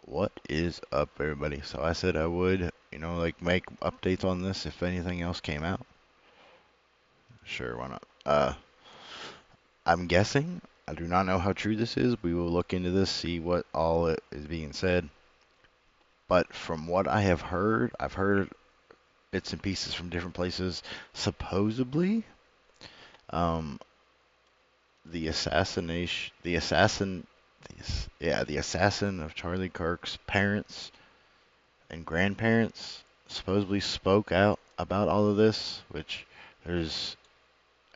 What is up, everybody? So I said I would, make updates on this if anything else came out. Sure, why not? I'm guessing. I do not know how true this is. We will look into this, see what all it is being said. But from what I have heard, I've heard bits and pieces from different places. Supposedly, um, the assassin of Charlie Kirk's parents and grandparents supposedly spoke out about all of this, which there's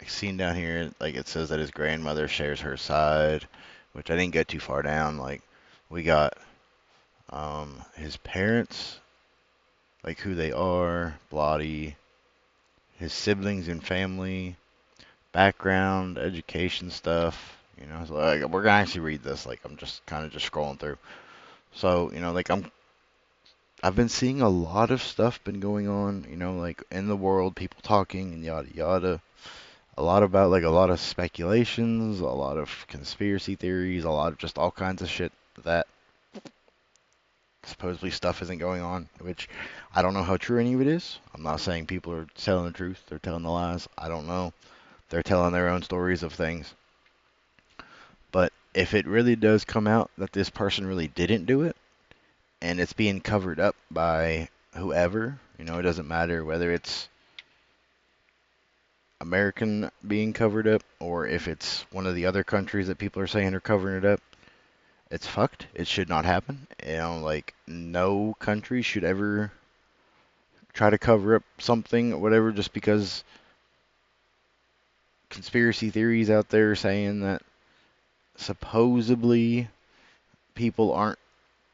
I seen down here, like it says that his grandmother shares her side, which I didn't get too far down. Like we got his parents, like who they are, Blotty, his siblings and family, background, education stuff. So like, we're gonna actually read this. Like I'm just kind of just scrolling through. So like I've been seeing a lot of stuff been going on. Like in the world, people talking and yada yada. A lot about like a lot of speculations, a lot of conspiracy theories, a lot of just all kinds of shit that supposedly stuff isn't going on, which I don't know how true any of it is. I'm not saying people are telling the truth, they're telling the lies. I don't know. They're telling their own stories of things. But if it really does come out that this person really didn't do it and it's being covered up by whoever, it doesn't matter whether it's American being covered up or if it's one of the other countries that people are saying are covering it up. It's fucked. It should not happen. Like no country should ever try to cover up something or whatever just because conspiracy theories out there saying that supposedly people aren't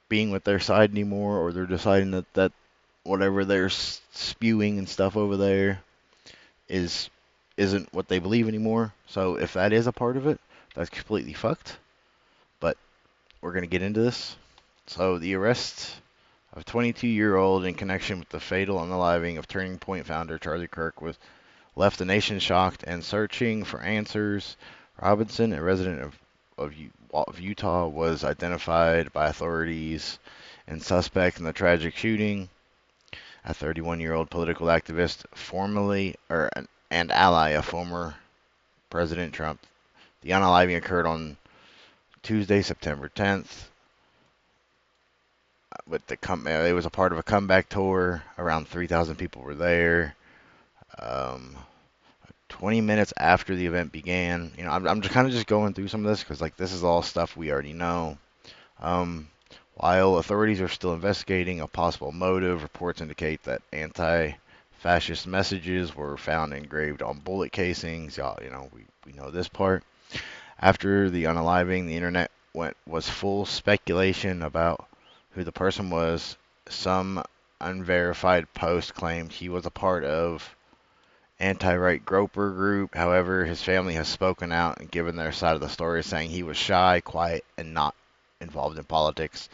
being with their side anymore or they're deciding that whatever they're spewing and stuff over there is isn't what they believe anymore. So if that is a part of it, that's completely fucked. But we're going to get into this. So the arrest of 22-year-old in connection with the fatal unaliving of Turning Point founder Charlie Kirk was left the nation shocked and searching for answers. Robinson, a resident of Utah, was identified by authorities and suspect in the tragic shooting. A 31-year-old political activist, formerly and ally of former President Trump. The unaliving occurred on Tuesday, September 10th. It was a part of a comeback tour. Around 3,000 people were there. Um, 20 minutes after the event began, I'm just kind of just going through some of this because like this is all stuff we already know. Um, while authorities are still investigating a possible motive, reports indicate that anti-fascist messages were found engraved on bullet casings. Y'all, we know this part. After the unaliving, the internet was full speculation about who the person was. Some unverified post claimed he was a part of anti-right groper group. However, his family has spoken out and given their side of the story, saying he was shy, quiet, and not involved in politics.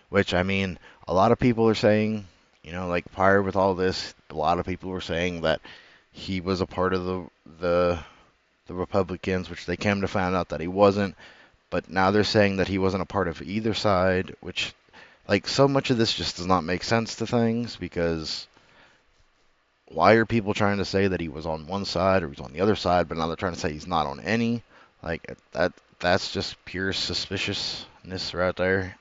Which I mean, a lot of people are saying, like prior with all this, a lot of people were saying that he was a part of the the Republicans, which they came to find out that he wasn't. But now they're saying that he wasn't a part of either side, which like so much of this just does not make sense to things because why are people trying to say that he was on one side or he's on the other side, but now they're trying to say he's not on any? Like that's just pure suspiciousness right there.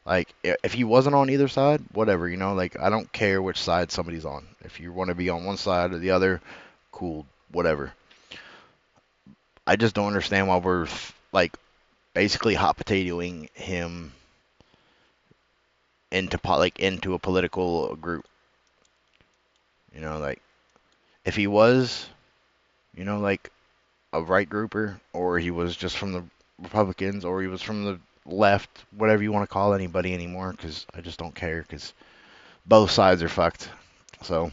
Like if he wasn't on either side, whatever, like I don't care which side somebody's on. If you want to be on one side or the other, cool, whatever. I just don't understand why we're like basically hot potatoing him into a political group. Like if he was, like a right grouper, or he was just from the Republicans, or he was from the left, whatever you want to call anybody anymore, because I just don't care, because both sides are fucked. So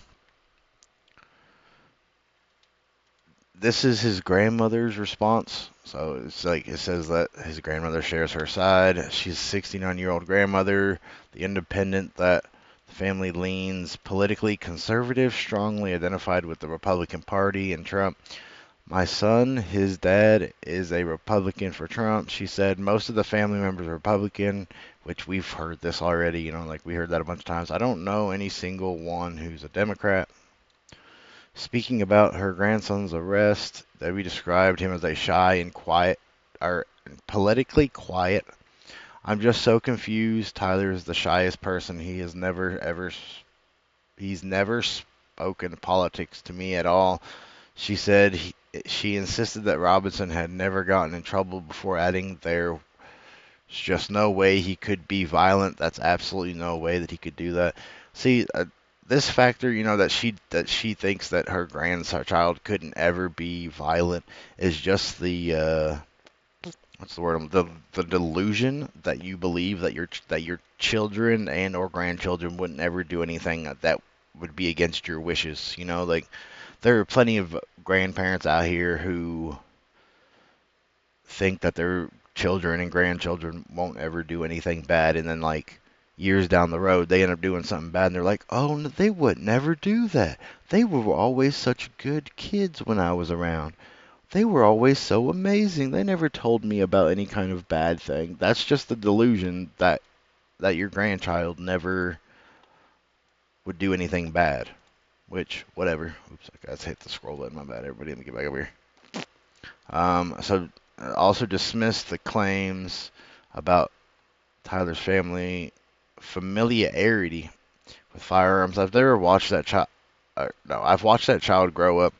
this is his grandmother's response. So it's like it says that his grandmother shares her side. She's a 69-year-old grandmother, the independent that the family leans politically conservative, strongly identified with the Republican Party and Trump. My son, his dad, is a Republican for Trump. She said most of the family members are Republican. which we've heard this already, like we heard that a bunch of times. I don't know any single one who's a Democrat. Speaking about her grandson's arrest, Debbie described him as a shy and quiet, or politically quiet. I'm just so confused. Tyler's the shyest person. He's never spoken politics to me at all. She said she insisted that Robinson had never gotten in trouble before, adding there's just no way he could be violent. That's absolutely no way that he could do that. See, this factor, that she thinks that her grandchild couldn't ever be violent is just the what's the word? The delusion that you believe that your children and or grandchildren wouldn't ever do anything that would be against your wishes. Like there are plenty of grandparents out here who think that their children and grandchildren won't ever do anything bad, and then like years down the road they end up doing something bad, and they're like, oh, no, they would never do that. They were always such good kids when I was around. They were always so amazing. They never told me about any kind of bad thing. That's just the delusion that your grandchild never would do anything bad. Which, whatever. Oops, I guys hit the scroll button. My bad. Everybody, let me get back over here. Also dismissed the claims about Tyler's family familiarity with firearms. I've never watched that child. No, I've watched that child grow up,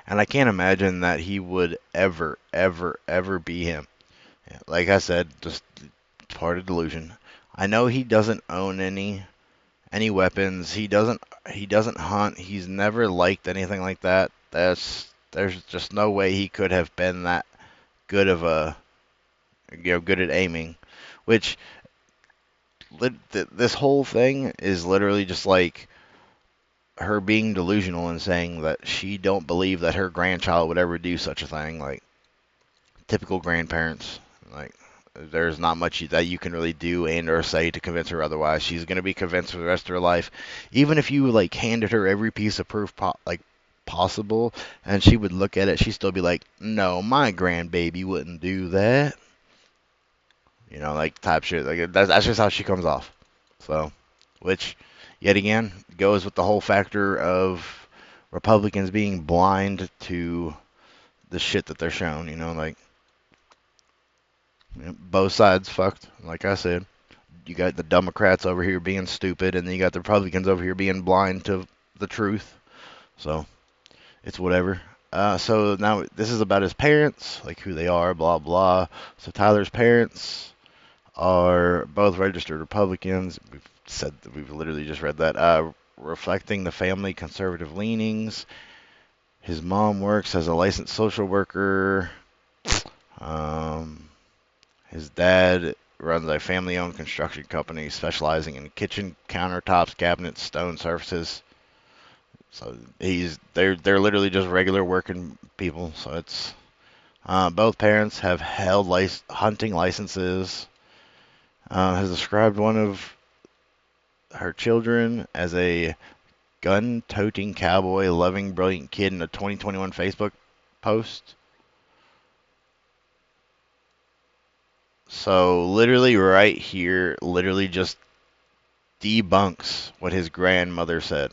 and I can't imagine that he would ever, ever, ever be him. Yeah, like I said, just part of delusion. I know he doesn't own any weapons. He doesn't hunt. He's never liked anything like that. There's just no way he could have been that good of a good at aiming, which this whole thing is literally just like her being delusional and saying that she don't believe that her grandchild would ever do such a thing. Like typical grandparents, like there's not much that you can really do and or say to convince her otherwise. She's gonna be convinced for the rest of her life, even if you like handed her every piece of proof possible, and she would look at it, she'd still be like, "No, my grandbaby wouldn't do that." Like type shit. Like that's just how she comes off. So, which yet again goes with the whole factor of Republicans being blind to the shit that they're shown. Like both sides fucked. Like I said, you got the Democrats over here being stupid, and then you got the Republicans over here being blind to the truth. So it's whatever. So now this is about his parents, like who they are, blah blah. So Tyler's parents are both registered Republicans. We've literally just read that. Reflecting the family conservative leanings. His mom works as a licensed social worker. Um, his dad runs a family-owned construction company specializing in kitchen countertops, cabinets, stone surfaces. So they're literally just regular working people. So it's both parents have held hunting licenses. Has described one of her children as a gun-toting cowboy, loving, brilliant kid in a 2021 Facebook post. So literally right here, literally just debunks what his grandmother said.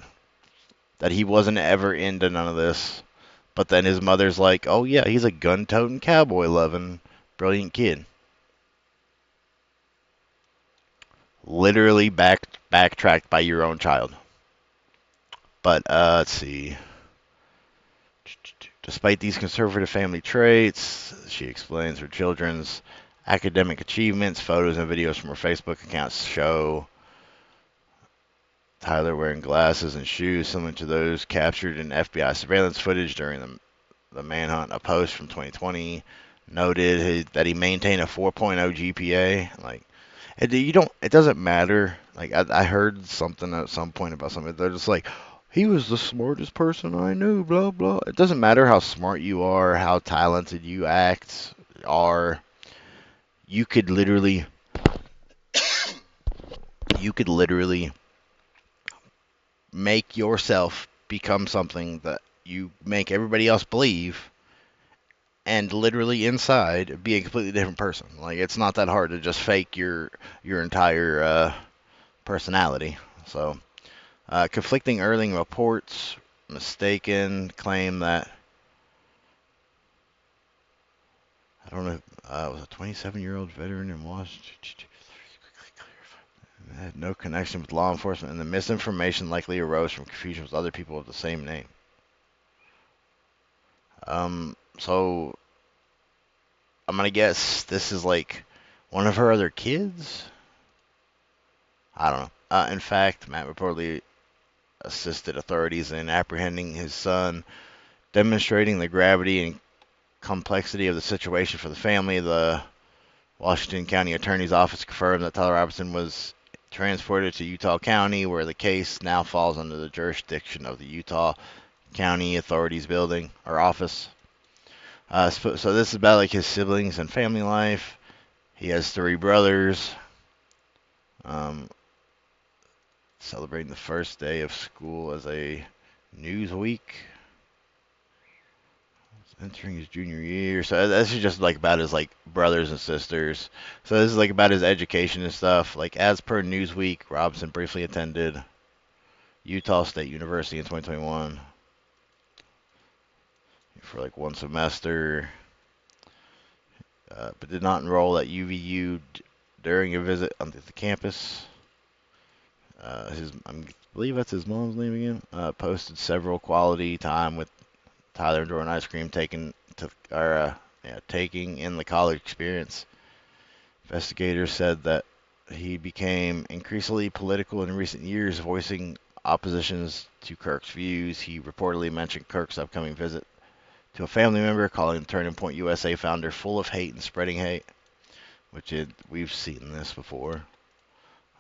That he wasn't ever into none of this. But then his mother's like, oh yeah, he's a gun-toting cowboy loving, brilliant kid. Literally backtracked by your own child. But let's see. Despite these conservative family traits, she explains her children's academic achievements. Photos and videos from her Facebook accounts show Tyler wearing glasses and shoes similar to those captured in FBI surveillance footage during the manhunt. A post from 2020 noted that he maintained a 4.0 GPA. Like, it doesn't matter. Like, I heard something at some point about something. They're just like, he was the smartest person I knew, blah, blah. It doesn't matter how smart you are, how talented you are. You could literally, you could literally make yourself become something that you make everybody else believe, and literally inside be a completely different person. Like it's not that hard to just fake your entire personality. So conflicting early reports, mistaken claim that I don't know. Was a 27-year-old veteran in Washington had no connection with law enforcement, and the misinformation likely arose from confusion with other people of the same name. So I'm gonna guess this is like one of her other kids. I don't know. In fact, Matt reportedly assisted authorities in apprehending his son, demonstrating the gravity and complexity of the situation for the family. The Washington County Attorney's Office confirmed that Tyler Robinson was transported to Utah County, where the case now falls under the jurisdiction of the Utah County Authorities building or office. So this is about like his siblings and family life. He has three brothers. Um, celebrating the first day of school as a news week. Entering his junior year. So this is just like about his like brothers and sisters. So this is like about his education and stuff. Like as per Newsweek, Robinson briefly attended Utah State University in 2021 for like one semester, but did not enroll at UVU during a visit on the campus. I believe that's his mom's name again. Posted several quality time with Tyler enjoying ice cream, taking in the college experience. Investigators said that he became increasingly political in recent years, voicing oppositions to Kirk's views. He reportedly mentioned Kirk's upcoming visit to a family member, calling the Turning Point USA founder full of hate and spreading hate, we've seen this before.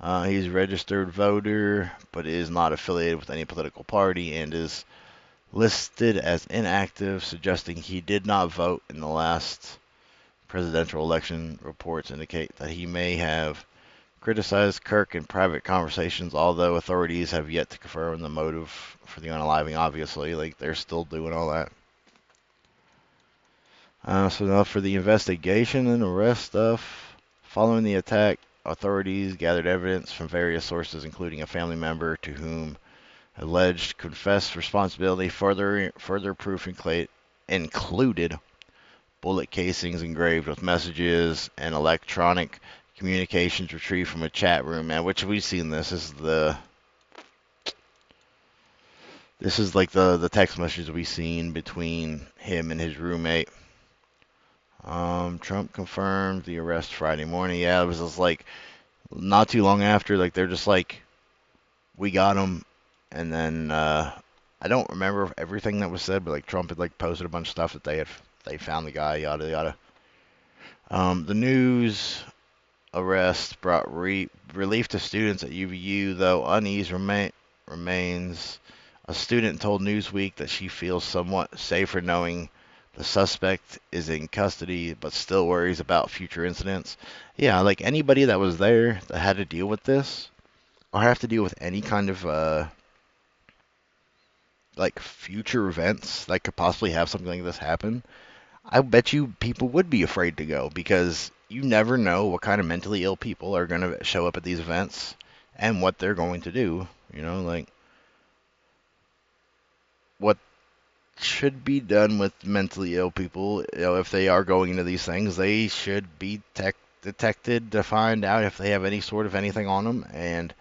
He's a registered voter, but is not affiliated with any political party and is listed as inactive, suggesting he did not vote in the last presidential election. Reports indicate that he may have criticized Kirk in private conversations, although authorities have yet to confirm the motive for the unaliving. Obviously, like they're still doing all that. So now for the investigation and arrest stuff. Following the attack, authorities gathered evidence from various sources, including a family member to whom alleged confessed responsibility. Further proof included bullet casings engraved with messages and electronic communications retrieved from a chat room, man. Which we've seen this. This is like the text messages we've seen between him and his roommate. Trump confirmed the arrest Friday morning. Yeah, it was just like not too long after. Like they're just like, we got him, and then I don't remember everything that was said, but like Trump had like posted a bunch of stuff that they found the guy, yada yada. The news arrest brought relief to students at UVU, though unease remains. A student told Newsweek that she feels somewhat safer knowing the suspect is in custody, but still worries about future incidents. Yeah, like anybody that was there that had to deal with this, or have to deal with any kind of like future events that could possibly have something like this happen, I bet you people would be afraid to go because you never know what kind of mentally ill people are going to show up at these events and what they're going to do. You know, like what should be done with mentally ill people, you know, if they are going into these things, they should be detected to find out if they have any sort of anything on them, and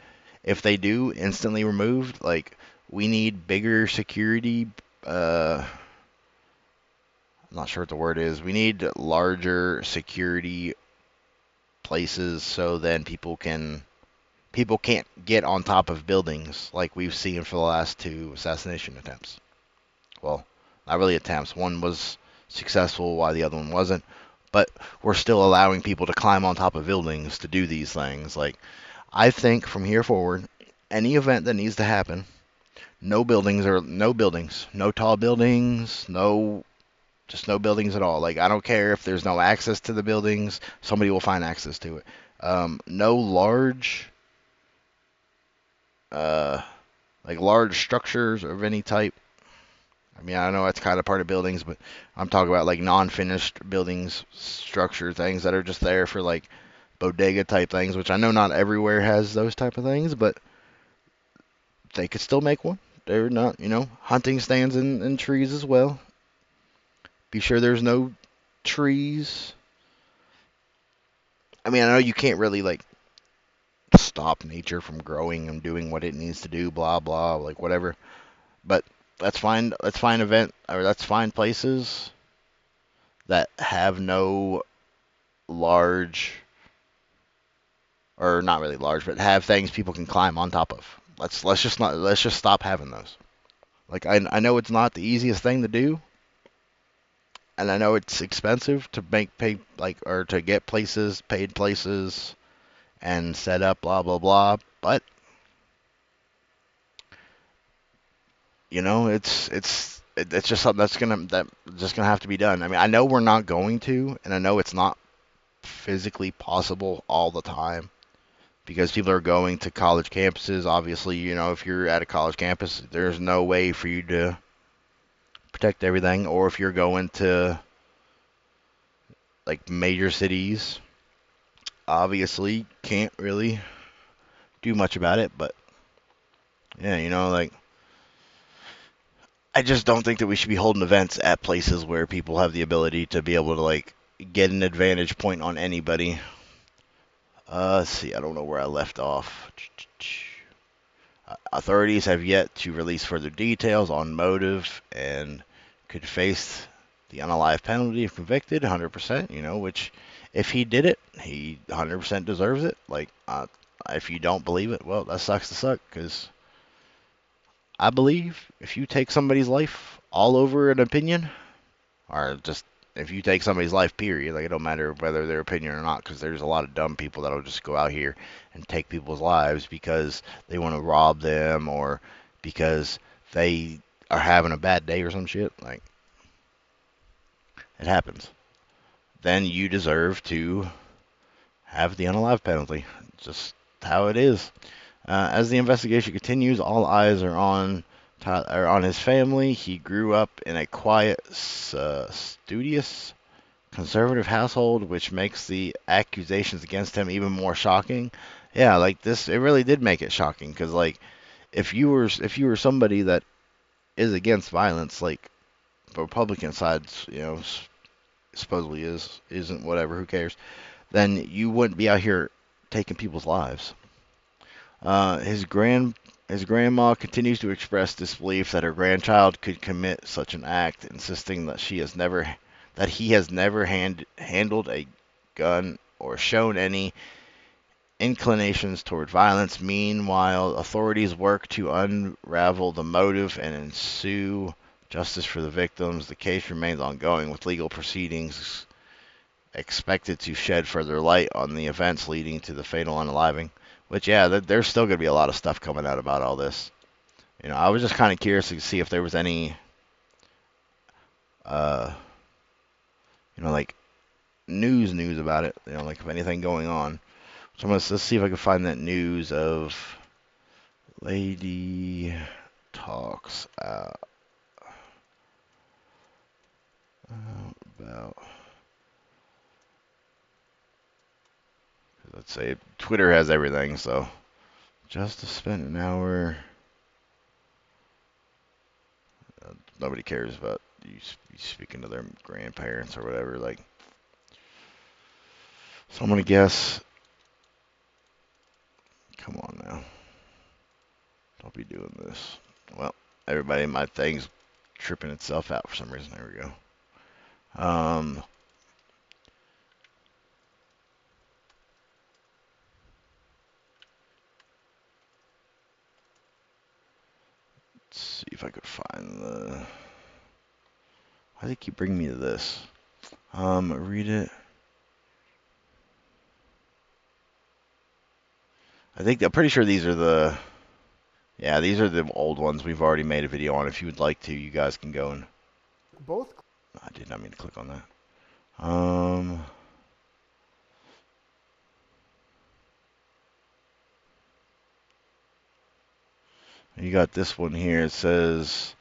if they do, instantly removed. Like we need bigger security. I'm not sure what the word is. We need larger security places so then people can't get on top of buildings like we've seen for the last two assassination attempts. Well, not really attempts. One was successful while the other one wasn't. But we're still allowing people to climb on top of buildings to do these things. Like, I think from here forward, any event that needs to happen, no buildings, no tall buildings, no buildings at all. Like, I don't care if there's no access to the buildings, somebody will find access to it. No large, uh, like large structures of any type I mean, I know that's kind of part of buildings, but I'm talking about like non-finished buildings, structure things that are just there for like bodega type things, which I know not everywhere has those type of things, but they could still make one. They're not, hunting stands and trees as well. Be sure there's no trees. I mean, I know you can't really like stop nature from growing and doing what it needs to do, blah blah, like whatever. But let's find event or let's find places that have no large or not really large, but have things people can climb on top of. Let's just stop having those. Like I know it's not the easiest thing to do, and I know it's expensive to make pay like or to get places, paid places, and set up, blah blah blah. But it's just something that's just gonna have to be done. I mean, I know we're not going to, and I know it's not physically possible all the time because people are going to college campuses. Obviously, if you're at a college campus, there's no way for you to protect everything. Or if you're going to like major cities, obviously can't really do much about it. But yeah, like I just don't think that we should be holding events at places where people have the ability to be able to like get an advantage point on anybody. Let's see, I don't know where I left off. Authorities have yet to release further details on motive and could face the unalive penalty if convicted, 100%, which if he did it, he 100% deserves it. Like, if you don't believe it, well, that sucks to suck, because I believe if you take somebody's life all over an opinion, or just if you take somebody's life, period, like it don't matter whether their opinion or not, because there's a lot of dumb people that'll just go out here and take people's lives because they want to rob them or because they are having a bad day or some shit. Like, it happens. Then you deserve to have the unalive penalty. Just how it is. As the investigation continues, all eyes are on his family. He grew up in a quiet, studious, conservative household, which makes the accusations against him even more shocking. Yeah, like this, it really did make it shocking because, like, if you were somebody that is against violence, like the Republican side, supposedly isn't, whatever, who cares? Then you wouldn't be out here taking people's lives. Uh, his grand his grandma continues to express disbelief that her grandchild could commit such an act, insisting that he has never handled a gun or shown any inclinations toward violence. Meanwhile, authorities work to unravel the motive and ensue justice for the victims. The case remains ongoing, with legal proceedings expected to shed further light on the events leading to the fatal unaliving. Which, yeah, there's still going to be a lot of stuff coming out about all this. I was just kind of curious to see if there was any, uh, like news about it. Like if anything going on. So let's see if I can find that news of lady talks about. Let's say Twitter has everything, so just to spend an hour. Nobody cares about you speaking to their grandparents or whatever. Like, so I'm gonna guess. Come on now, don't be doing this. Well, everybody, my thing's tripping itself out for some reason. There we go. Let's see if I could find the. Why do they keep bringing me to this? Read it. I'm pretty sure these are the. Yeah, these are the old ones we've already made a video on. If you would like to, you guys can go and. Both. I did not mean to click on that. You got this one here. It says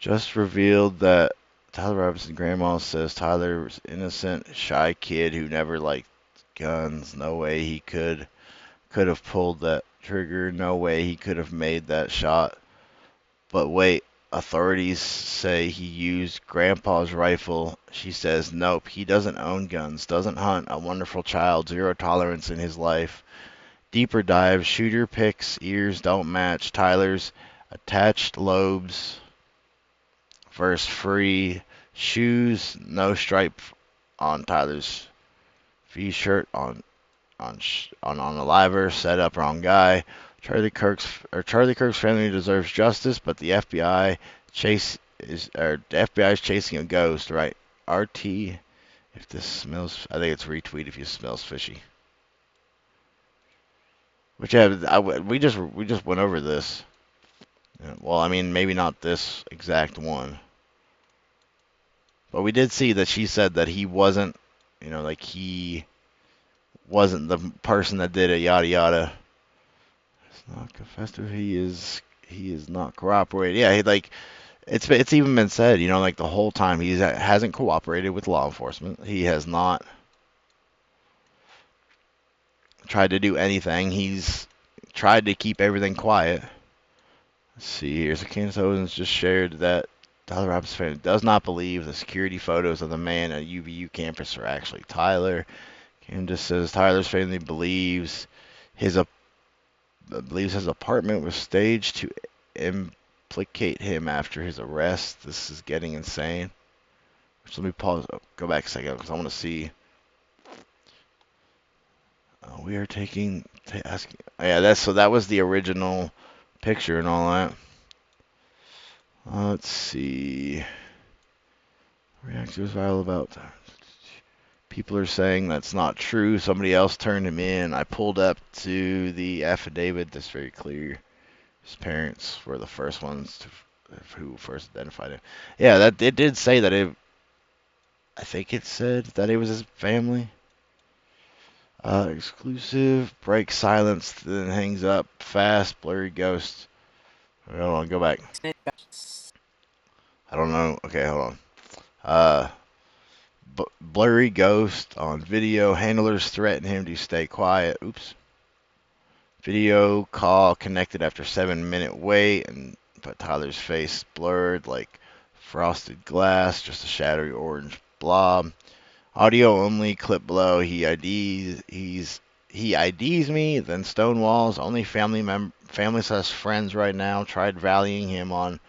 Just revealed that Tyler Robinson's grandma says Tyler was an innocent, shy kid who never liked guns. No way he could have pulled that trigger. No way he could have made that shot. But wait, authorities say he used Grandpa's rifle. She says nope, he doesn't own guns, doesn't hunt, a wonderful child, zero tolerance in his life. Deeper dive, shooter picks, ears don't match Tyler's attached lobes versus free shoes, no stripe on Tyler's V-shirt on a liver, set up wrong guy. Charlie Kirk's family deserves justice, but the FBI is chasing a ghost, right? RT, if this smells, I think it's retweet if it smells fishy. Which we just went over this. Well, I mean maybe not this exact one, but we did see that she said that he wasn't, like he wasn't the person that did it. Yada yada. It's not confessed to. He is not cooperating. Yeah, it's even been said, like the whole time he hasn't cooperated with law enforcement. He has not tried to do anything. He's tried to keep everything quiet. Let's see here. So Candace Owens just shared that Tyler Robinson family does not believe the security photos of the man at UVU campus are actually Tyler. Candace says Tyler's family his believes his apartment was staged to implicate him after his arrest. This is getting insane. So let me pause. Go back a second because I want to see. We are asking. Yeah, that was the original picture and all that. Let's see. Reaction was viral about. People are saying that's not true. Somebody else turned him in. I pulled up to the affidavit. That's very clear. His parents were the first ones who first identified him. Yeah, that it did say that it. I think it said that it was his family. Exclusive. Breaks silence, then hangs up. Fast. Blurry ghost. Hold on, go back. I don't know. Okay, hold on. Uh, blurry ghost on video. Handlers threaten him to stay quiet. Oops. Video call connected after 7-minute wait, but Tyler's face blurred like frosted glass, just a shadowy orange blob. Audio only, clip below. He IDs me, then stonewalls. Only family/friends right now. Tried rallying him on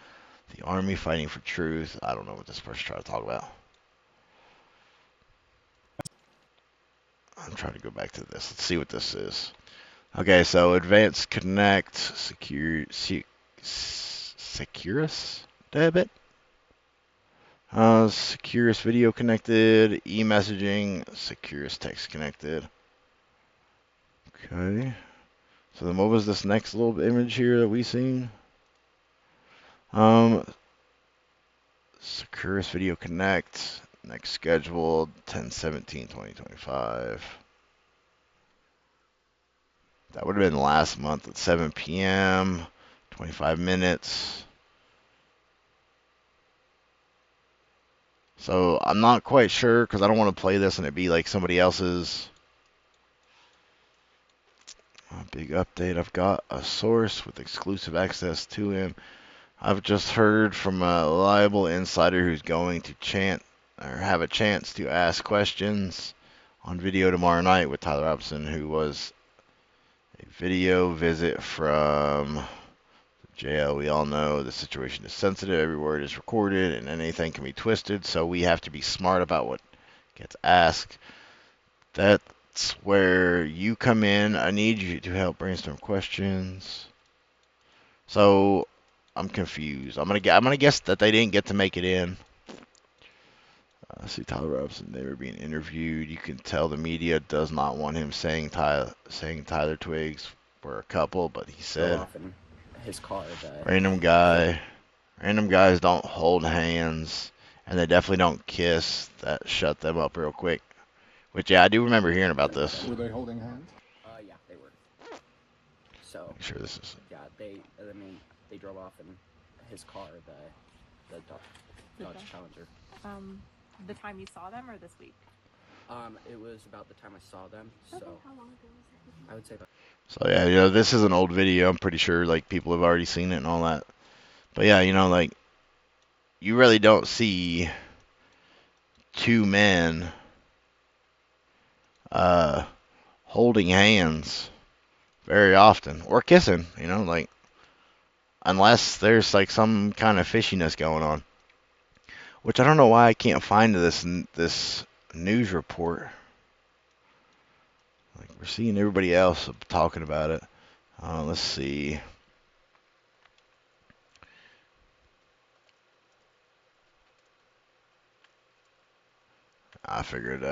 the army fighting for truth. I don't know what this person tried to talk about. I'm trying to go back to this. Let's see what this is. Okay, so Advanced Connect, Securus debit. Securus video connected, e-messaging, Securus text connected. Okay. So then what was this next little image here that we seen? Securus video connect, next scheduled 10/17/2025. That would have been last month at 7 p.m., 25 minutes. So I'm not quite sure because I don't want to play this and it be like somebody else's. Big update. I've got a source with exclusive access to him. I've just heard from a reliable insider who's going to have a chance to ask questions on video tomorrow night with Tyler Robinson, who was a video visit from jail. We all know the situation is sensitive. Every word is recorded and anything can be twisted. So we have to be smart about what gets asked. That's where you come in. I need you to help brainstorm questions. So I'm confused. I'm gonna guess that they didn't get to make it in. I see Tyler Robinson. They were being interviewed. You can tell the media does not want him saying Tyler Twigs were a couple, but he said often his car. Random guy. Random guys don't hold hands, and they definitely don't kiss. That shut them up real quick. Which, yeah, I do remember hearing about this. Were they holding hands? Yeah, they were. So. Make sure this is. Yeah, they drove off in his car. the The Dodge Dodge. Challenger. The time you saw them or this week? It was about the time I saw them, so Okay, how long ago was that? I would say about. So yeah, this is an old video. I'm pretty sure like people have already seen it and all that. But yeah, like you really don't see two men uh holding hands very often or kissing, like unless there's like some kind of fishiness going on. Which I don't know why I can't find this news report. Like we're seeing everybody else talking about it. Let's see. I figured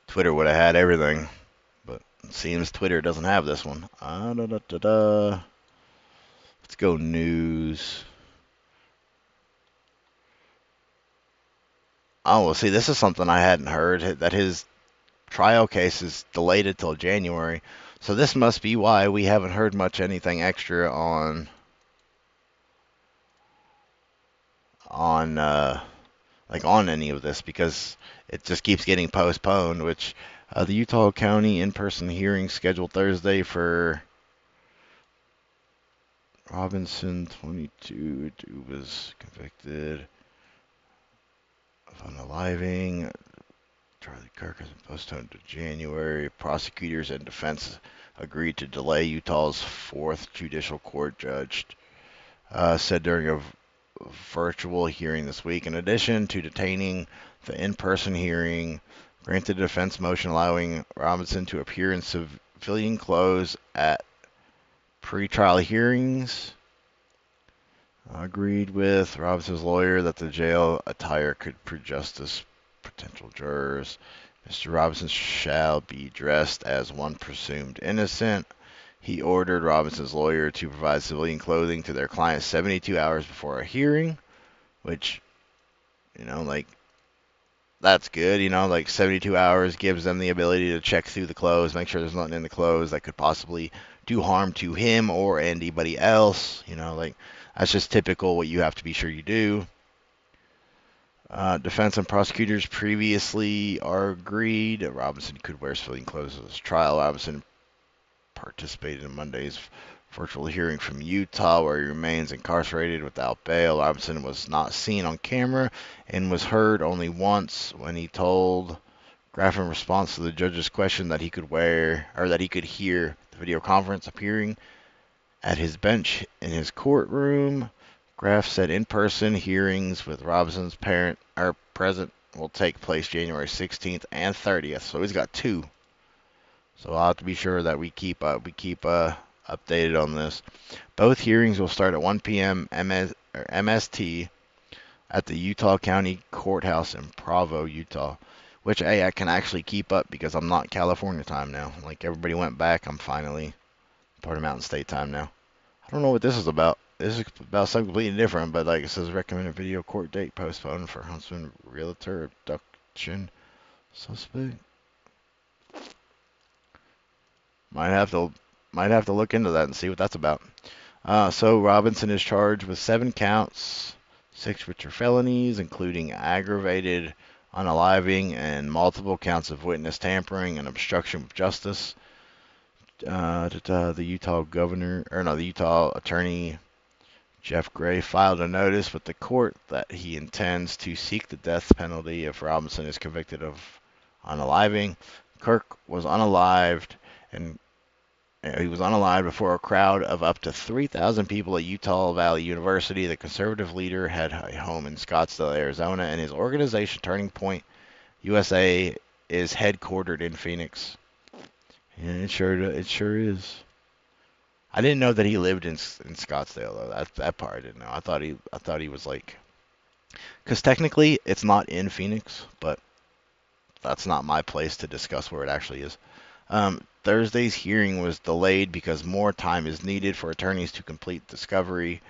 Twitter would have had everything, but it seems Twitter doesn't have this one. Da, da, da, da. Let's go news. Oh, well, see, this is something I hadn't heard that his trial case is delayed until January. So this must be why we haven't heard much anything extra on like on any of this because it just keeps getting postponed. Which the Utah County in-person hearing scheduled Thursday for Robinson, 22, who was convicted of unaliving. Charlie Kirk has been postponed to January. Prosecutors and defense agreed to delay Utah's fourth judicial court judge said during a virtual hearing this week. In addition to detaining the in-person hearing, granted a defense motion allowing Robinson to appear in civilian clothes at pretrial hearings. Agreed with Robinson's lawyer that the jail attire could prejudice potential jurors. Mr. Robinson shall be dressed as one presumed innocent. He ordered Robinson's lawyer to provide civilian clothing to their client 72 hours before a hearing, which, like, that's good. Like 72 hours gives them the ability to check through the clothes, make sure there's nothing in the clothes that could possibly do harm to him or anybody else. Like, that's just typical what you have to be sure you do. Defense and prosecutors previously agreed that Robinson could wear civilian clothes at his trial. Robinson participated in Monday's virtual hearing from Utah, where he remains incarcerated without bail. Robinson was not seen on camera and was heard only once when he told Graff in response to the judge's question that he could hear the video conference appearing at his bench in his courtroom. Graff said in-person hearings with Robinson's parent are present will take place January 16th and 30th. So he's got two. So I'll have to be sure that we keep updated on this. Both hearings will start at 1 p.m. MST at the Utah County Courthouse in Provo, Utah. Which, hey, I can actually keep up because I'm not California time now. Like everybody went back, I'm finally part of Mountain State time now. I don't know what this is about. This is about something completely different, but like it says recommended video court date postponed for Huntsman realtor abduction suspect. Might have to look into that and see what that's about. So Robinson is charged with 7 counts, 6 which are felonies, including aggravated unaliving and multiple counts of witness tampering and obstruction of justice. The Utah attorney Jeff Gray filed a notice with the court that he intends to seek the death penalty if Robinson is convicted of unaliving. Kirk was unalived and he was unalived before a crowd of up to 3,000 people at Utah Valley University. The conservative leader had a home in Scottsdale, Arizona, and his organization, Turning Point USA, is headquartered in Phoenix. Yeah, it sure is. I didn't know that he lived in Scottsdale though. That part I didn't know. I thought he was like, because technically it's not in Phoenix, but that's not my place to discuss where it actually is. Thursday's hearing was delayed because more time is needed for attorneys to complete discovery.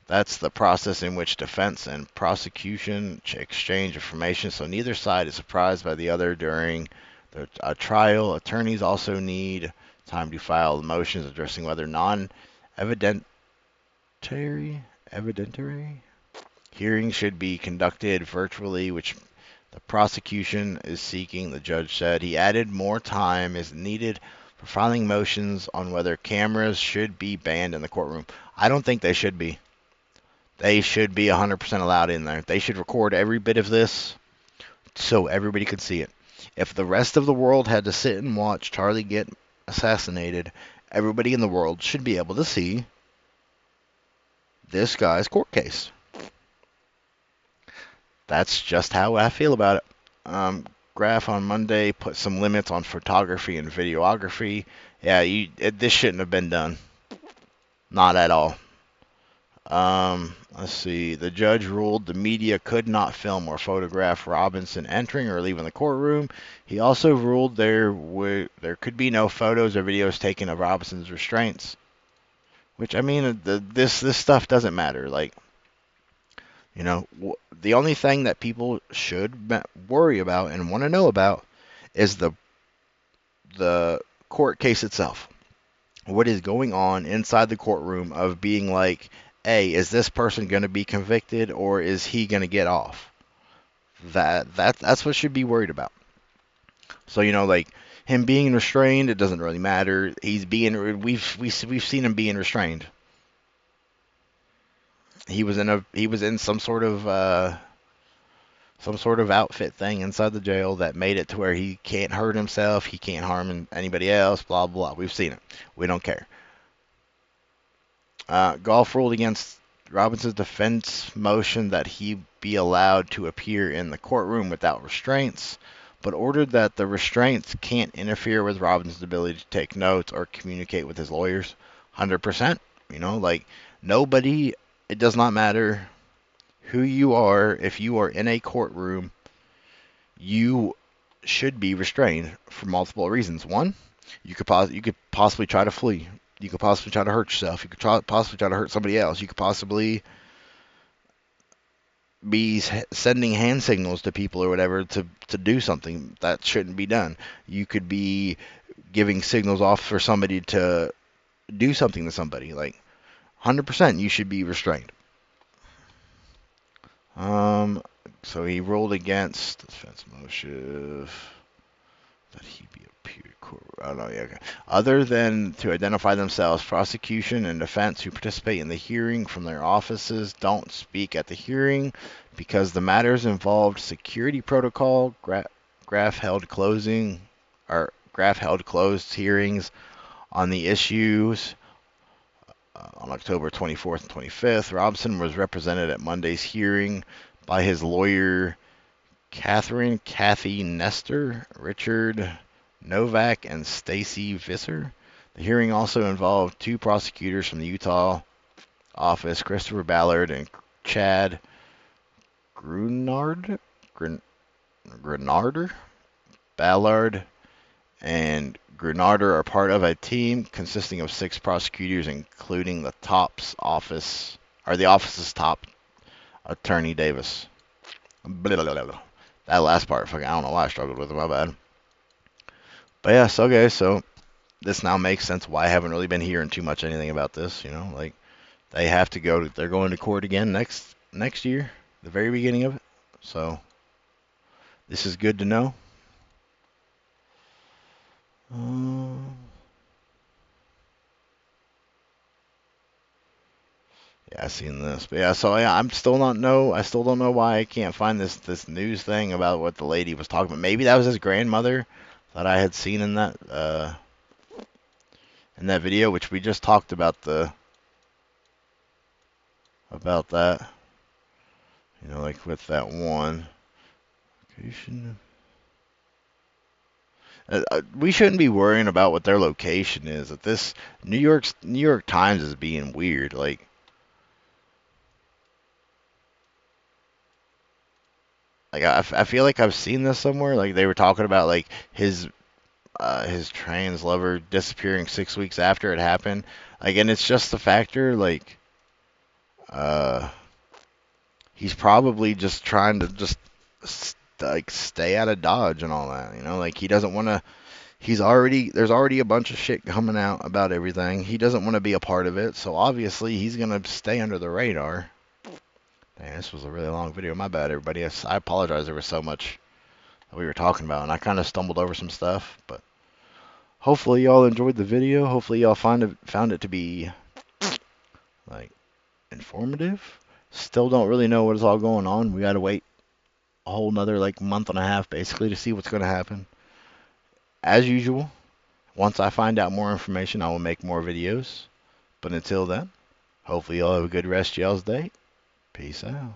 That's the process in which defense and prosecution exchange information, so neither side is surprised by the other during the trial. Attorneys also need time to file motions addressing whether non-evidentiary evidentiary Hearings should be conducted virtually, which the prosecution is seeking, the judge said. He added more time is needed for filing motions on whether cameras should be banned in the courtroom. I don't think they should be. They should be 100% allowed in there. They should record every bit of this so everybody could see it. If the rest of the world had to sit and watch Charlie get assassinated, everybody in the world should be able to see this guy's court case. That's just how I feel about it. Graph on Monday put some limits on photography and videography. Yeah, this shouldn't have been done. Not at all. Let's see. The judge ruled the media could not film or photograph Robinson entering or leaving the courtroom. He also ruled there could be no photos or videos taken of Robinson's restraints. Which, I mean, this stuff doesn't matter. Like, you know, the only thing that people should worry about and want to know about is the court case itself. What is going on inside the courtroom of being like, hey, is this person going to be convicted or is he going to get off? That's what should be worried about. So, you know, like him being restrained, it doesn't really matter. We've seen him being restrained. He was in some sort of outfit thing inside the jail that made it to where he can't hurt himself, he can't harm anybody else, blah blah. We've seen it. We don't care. Golf ruled against Robinson's defense motion that he be allowed to appear in the courtroom without restraints, but ordered that the restraints can't interfere with Robinson's ability to take notes or communicate with his lawyers. 100%. You know, like nobody. It does not matter who you are. If you are in a courtroom, you should be restrained for multiple reasons. One, you could possibly try to flee. You could possibly try to hurt yourself. You could possibly try to hurt somebody else. You could possibly be sending hand signals to people or whatever to do something that shouldn't be done. You could be giving signals off for somebody to do something to somebody. Like 100%, you should be restrained. So he ruled against defense motion that he be appeared court. Oh no, yeah. Okay. Other than to identify themselves, prosecution and defense who participate in the hearing from their offices don't speak at the hearing because the matters involved security protocol. Graph held closed hearings on the issues on October 24th and 25th. Robinson was represented at Monday's hearing by his lawyer Kathy Nestor, Richard Novak, and Stacy Visser. The hearing also involved two prosecutors from the Utah office, Christopher Ballard and Chad Grunarder. Ballard and Grunarder are part of a team consisting of 6 prosecutors, including the office's top attorney Davis. Blah, blah, blah. That last part, I don't know why I struggled with it, my bad. But yes, okay, so this now makes sense why I haven't really been hearing too much anything about this, you know, like they're going to court again next year, the very beginning of it. So this is good to know. Yeah, I seen this, but yeah. So yeah, I still don't know why I can't find this news thing about what the lady was talking about. Maybe that was his grandmother that I had seen in that video, which we just talked about that. You know, like with that one. We shouldn't be worrying about what their location is. That this New York Times is being weird. Like I feel like I've seen this somewhere. Like they were talking about like his trans lover disappearing 6 weeks after it happened. Like, and it's just the factor like uh he's probably just trying to just like stay out of Dodge and all that. You know, like he doesn't want to. There's already a bunch of shit coming out about everything. He doesn't want to be a part of it, so obviously he's gonna stay under the radar. Dang, this was a really long video. My bad, everybody. I apologize. There was so much that we were talking about, and I kind of stumbled over some stuff. But hopefully, y'all enjoyed the video. Hopefully, y'all found it to be like informative. Still don't really know what is all going on. We gotta wait a whole nother like month and a half basically to see what's gonna happen. As usual, once I find out more information, I will make more videos. But until then, hopefully y'all have a good rest of y'all's day. Peace out.